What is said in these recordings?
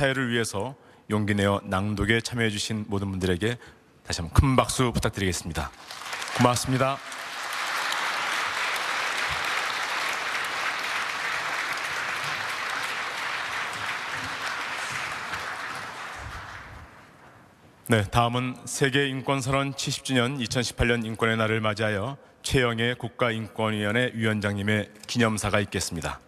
사회를 위해서 용기 내어 낭독에 참여해 주신 모든 분들에게 다시 한번 큰 박수 부탁드리겠습니다. 고맙습니다. 네, 다음은 세계인권선언 70주년 2018년 인권의 날을 맞이하여 최영애 국가인권위원회 위원장님의 기념사가 있겠습니다.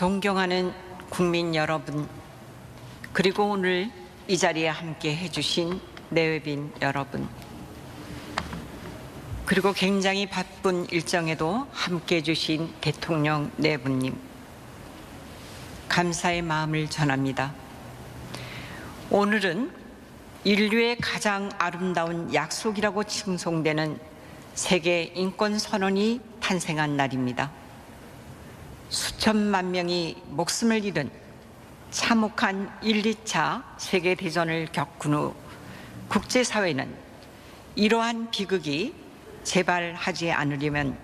존경하는 국민 여러분, 그리고 오늘 이 자리에 함께 해주신 내외빈 여러분, 그리고 굉장히 바쁜 일정에도 함께 해주신 대통령 네 분님, 감사의 마음을 전합니다. 오늘은 인류의 가장 아름다운 약속이라고 칭송되는 세계 인권 선언이 탄생한 날입니다. 수천만 명이 목숨을 잃은 참혹한 1, 2차 세계대전을 겪은 후 국제사회는 이러한 비극이 재발하지 않으려면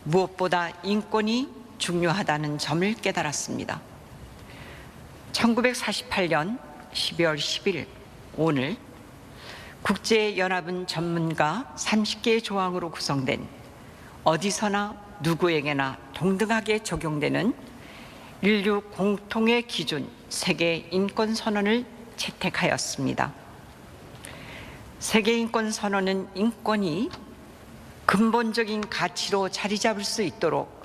무엇보다 인권이 중요하다는 점을 깨달았습니다. 1948년 12월 10일 오늘 국제연합은 전문가 30개의 조항으로 구성된 어디서나 누구에게나 동등하게 적용되는 인류 공통의 기준 세계인권선언을 채택하였습니다. 세계인권선언은 인권이 근본적인 가치로 자리 잡을 수 있도록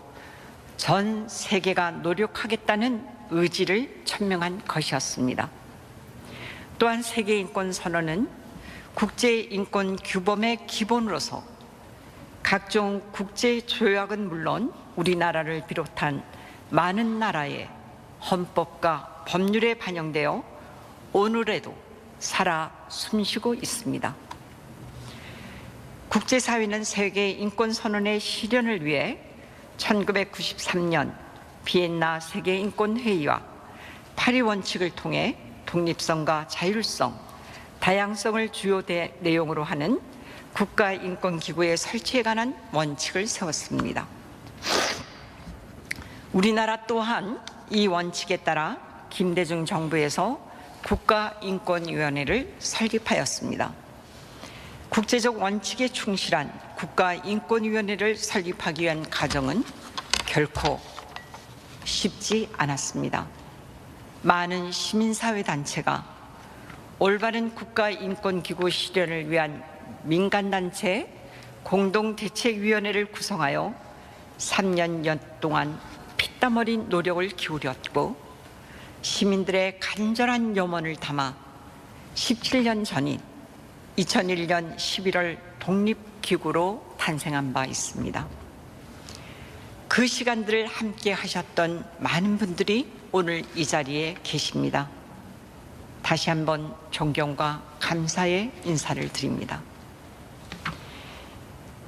전 세계가 노력하겠다는 의지를 천명한 것이었습니다. 또한 세계인권선언은 국제인권 규범의 기본으로서 각종 국제조약은 물론 우리나라를 비롯한 많은 나라의 헌법과 법률에 반영되어 오늘에도 살아 숨쉬고 있습니다. 국제사회는 세계인권선언의 실현을 위해 1993년 비엔나 세계인권회의와 파리 원칙을 통해 독립성과 자율성, 다양성을 주요 내용으로 하는 국가인권기구의 설치에 관한 원칙을 세웠습니다. 우리나라 또한 이 원칙에 따라 김대중 정부에서 국가인권위원회를 설립하였습니다. 국제적 원칙에 충실한 국가인권위원회를 설립하기 위한 과정은 결코 쉽지 않았습니다. 많은 시민사회단체가 올바른 국가인권기구 실현을 위한 민간단체 공동대책위원회를 구성하여 3년여 동안 피땀 어린 노력을 기울였고 시민들의 간절한 염원을 담아 17년 전인 2001년 11월 독립기구로 탄생한 바 있습니다. 그 시간들을 함께 하셨던 많은 분들이 오늘 이 자리에 계십니다. 다시 한번 존경과 감사의 인사를 드립니다.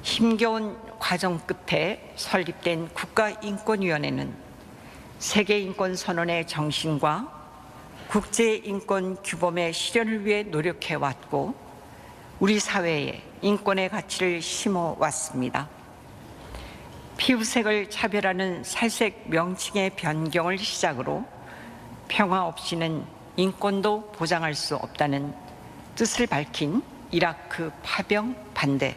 힘겨운 과정 끝에 설립된 국가인권위원회는 세계인권선언의 정신과 국제인권 규범의 실현을 위해 노력해왔고 우리 사회에 인권의 가치를 심어왔습니다. 피부색을 차별하는 살색 명칭의 변경을 시작으로 평화 없이는 인권도 보장할 수 없다는 뜻을 밝힌 이라크 파병 반대,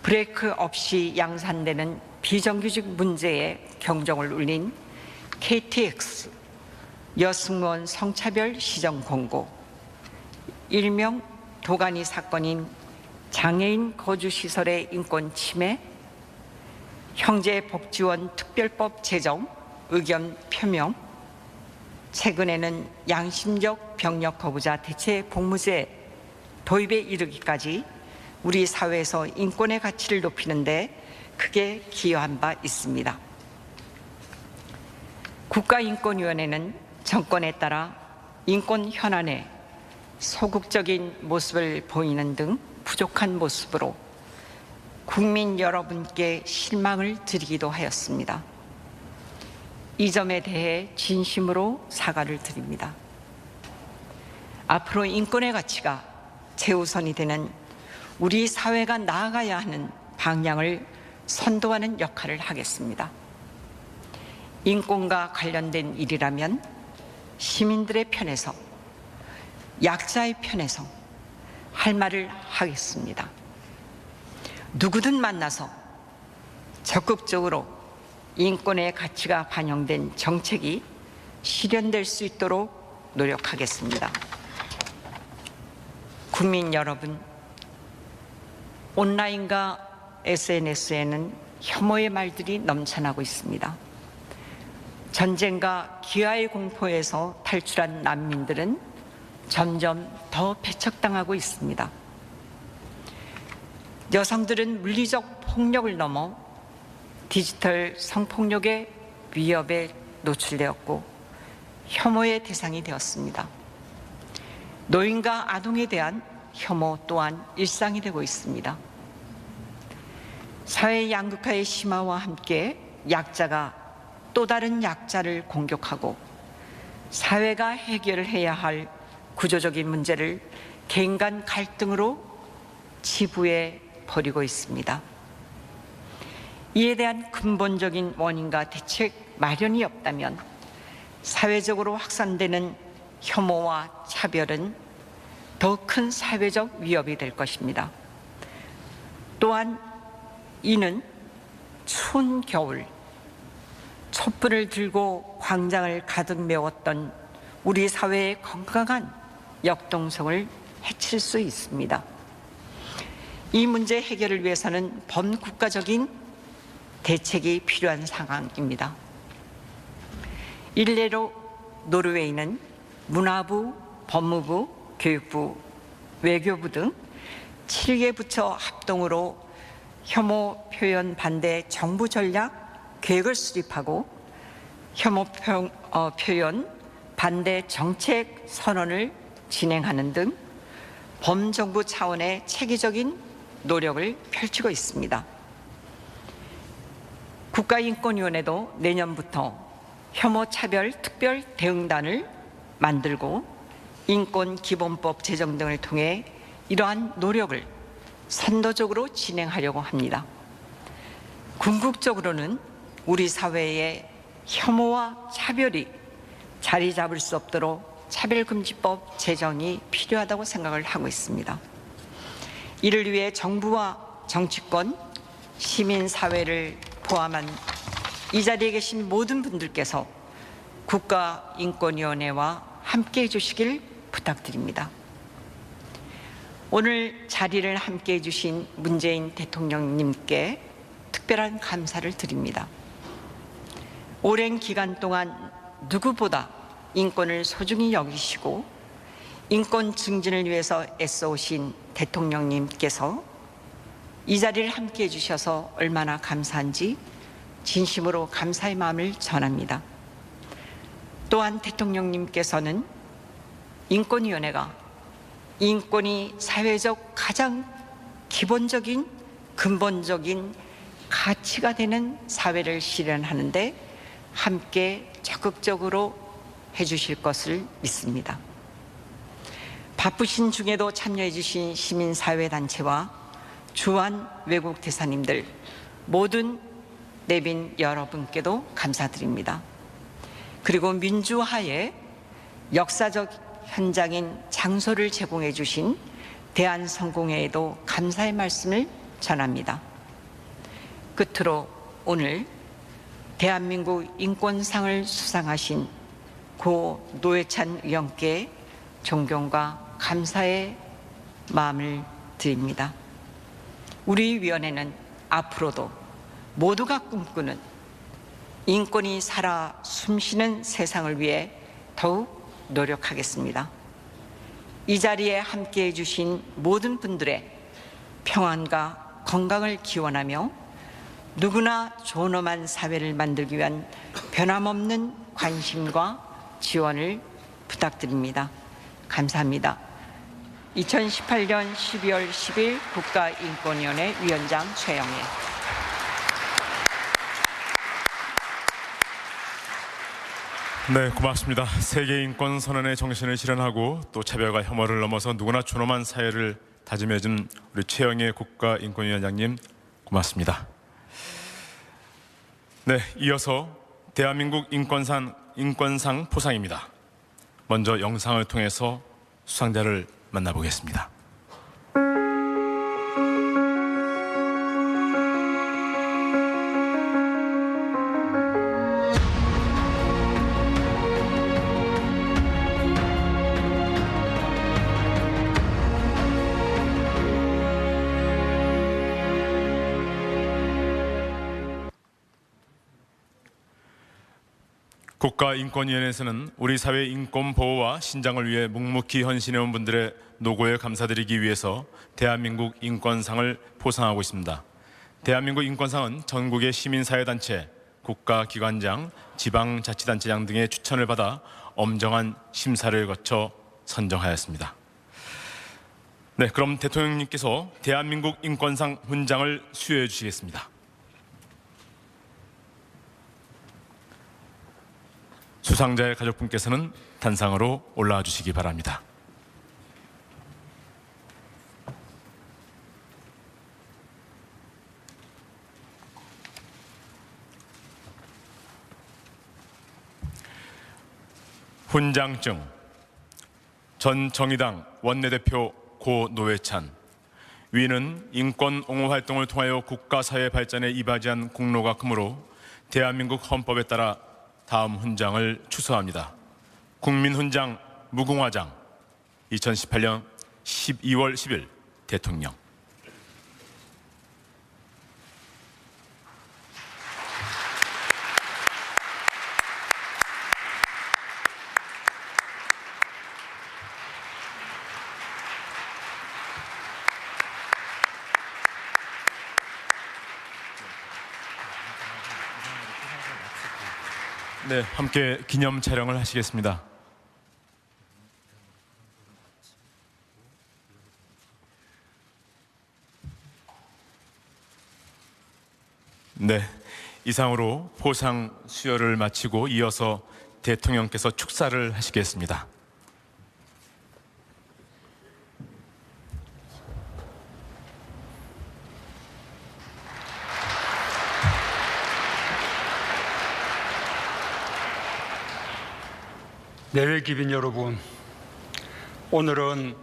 브레이크 없이 양산되는 비정규직 문제에 경종을 울린 KTX, 여승무원 성차별 시정 공고, 일명 도가니 사건인 장애인 거주시설의 인권 침해, 형제복지원 특별법 제정, 의견 표명, 최근에는 양심적 병력 거부자 대체 복무제 도입에 이르기까지 우리 사회에서 인권의 가치를 높이는 데 크게 기여한 바 있습니다. 국가인권위원회는 정권에 따라 인권 현안에 소극적인 모습을 보이는 등 부족한 모습으로 국민 여러분께 실망을 드리기도 하였습니다. 이 점에 대해 진심으로 사과를 드립니다. 앞으로 인권의 가치가 최우선이 되는 우리 사회가 나아가야 하는 방향을 선도하는 역할을 하겠습니다. 인권과 관련된 일이라면 시민들의 편에서, 약자의 편에서 할 말을 하겠습니다. 누구든 만나서 적극적으로 인권의 가치가 반영된 정책이 실현될 수 있도록 노력하겠습니다. 국민 여러분, 온라인과 SNS에는 혐오의 말들이 넘쳐나고 있습니다. 전쟁과 기아의 공포에서 탈출한 난민들은 점점 더 배척당하고 있습니다. 여성들은 물리적 폭력을 넘어 디지털 성폭력의 위협에 노출되었고 혐오의 대상이 되었습니다. 노인과 아동에 대한 혐오 또한 일상이 되고 있습니다. 사회 양극화의 심화와 함께 약자가 또 다른 약자를 공격하고 사회가 해결해야 할 구조적인 문제를 개인 간 갈등으로 치부해 버리고 있습니다. 이에 대한 근본적인 원인과 대책 마련이 없다면 사회적으로 확산되는 혐오와 차별은 더 큰 사회적 위협이 될 것입니다. 또한 이는 추운 겨울 촛불을 들고 광장을 가득 메웠던 우리 사회의 건강한 역동성을 해칠 수 있습니다. 이 문제 해결을 위해서는 범국가적인 대책이 필요한 상황입니다. 일례로 노르웨이는 문화부, 법무부, 교육부, 외교부 등 7개 부처 합동으로 혐오 표현 반대 정부 전략 계획을 수립하고 혐오 표현 반대 정책 선언을 진행하는 등 범정부 차원의 체계적인 노력을 펼치고 있습니다. 국가인권위원회도 내년부터 혐오차별 특별 대응단을 만들고 인권기본법 제정 등을 통해 이러한 노력을 선도적으로 진행하려고 합니다. 궁극적으로는 우리 사회에 혐오와 차별이 자리 잡을 수 없도록 차별금지법 제정이 필요하다고 생각을 하고 있습니다. 이를 위해 정부와 정치권, 시민사회를 포함한 이 자리에 계신 모든 분들께서 국가인권위원회와 함께해 주시길 부탁드립니다. 오늘 자리를 함께해 주신 문재인 대통령님께 특별한 감사를 드립니다. 오랜 기간 동안 누구보다 인권을 소중히 여기시고 인권 증진을 위해서 애써오신 대통령님께서 이 자리를 함께해 주셔서 얼마나 감사한지 진심으로 감사의 마음을 전합니다. 또한 대통령님께서는 인권위원회가 인권이 사회적 가장 기본적인 근본적인 가치가 되는 사회를 실현하는 데 함께 적극적으로 해주실 것을 믿습니다. 바쁘신 중에도 참여해 주신 시민사회단체와 주한 외국 대사님들 모든 내빈 여러분께도 감사드립니다. 그리고 민주화의 역사적 현장인 장소를 제공해 주신 대한성공회에도 감사의 말씀을 전합니다. 끝으로 오늘 대한민국 인권상을 수상하신 고 노회찬 의원께 존경과 감사의 마음을 드립니다. 우리 위원회는 앞으로도 모두가 꿈꾸는 인권이 살아 숨쉬는 세상을 위해 더욱 노력하겠습니다. 이 자리에 함께해 주신 모든 분들의 평안과 건강을 기원하며 누구나 존엄한 사회를 만들기 위한 변함없는 관심과 지원을 부탁드립니다. 감사합니다. 2018년 12월 10일 국가인권위원회 위원장 최영애. 네, 고맙습니다. 세계 인권 선언의 정신을 실현하고 또 차별과 혐오를 넘어서 누구나 존엄한 사회를 다짐해준 우리 최영애 국가인권위원장님 고맙습니다. 네, 이어서 대한민국 인권상 포상입니다. 먼저 영상을 통해서 수상자를 만나보겠습니다. 국가인권위원회에서는 우리 사회 인권 보호와 신장을 위해 묵묵히 헌신해온 분들의 노고에 감사드리기 위해서 대한민국 인권상을 포상하고 있습니다. 대한민국 인권상은 전국의 시민사회단체, 국가기관장, 지방자치단체장 등의 추천을 받아 엄정한 심사를 거쳐 선정하였습니다. 네, 그럼 대통령님께서 대한민국 인권상 훈장을 수여해 주시겠습니다. 수상자의 가족분께서는 단상으로 올라와 주시기 바랍니다. 훈장증 전 정의당 원내대표 고 노회찬. 위는 인권 옹호 활동을 통하여 국가사회 발전에 이바지한 공로가 크므로 대한민국 헌법에 따라 다음 훈장을 추서합니다. 국민훈장 무궁화장 2018년 12월 10일 대통령. 네, 함께 기념 촬영을 하시겠습니다. 네, 이상으로 포상 수여를 마치고 이어서 대통령께서 축사를 하시겠습니다. 내외 기빈 여러분, 오늘은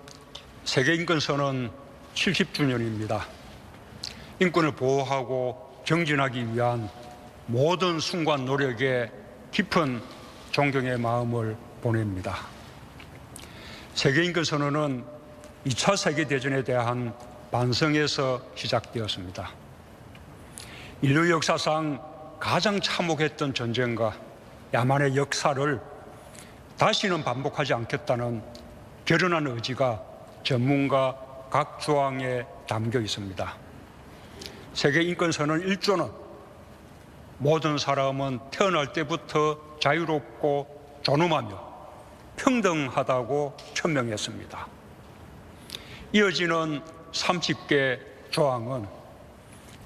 세계인권선언 70주년입니다. 인권을 보호하고 정진하기 위한 모든 순간 노력에 깊은 존경의 마음을 보냅니다. 세계인권선언은 2차 세계대전에 대한 반성에서 시작되었습니다. 인류 역사상 가장 참혹했던 전쟁과 야만의 역사를 다시는 반복하지 않겠다는 결연한 의지가 전문가 각 조항에 담겨 있습니다. 세계인권선언 1조는 모든 사람은 태어날 때부터 자유롭고 존엄하며 평등하다고 천명했습니다. 이어지는 30개 조항은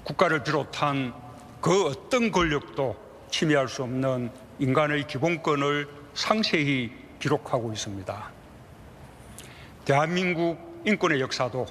국가를 비롯한 그 어떤 권력도 침해할 수 없는 인간의 기본권을 상세히 기록하고 있습니다. 대한민국 인권의 역사도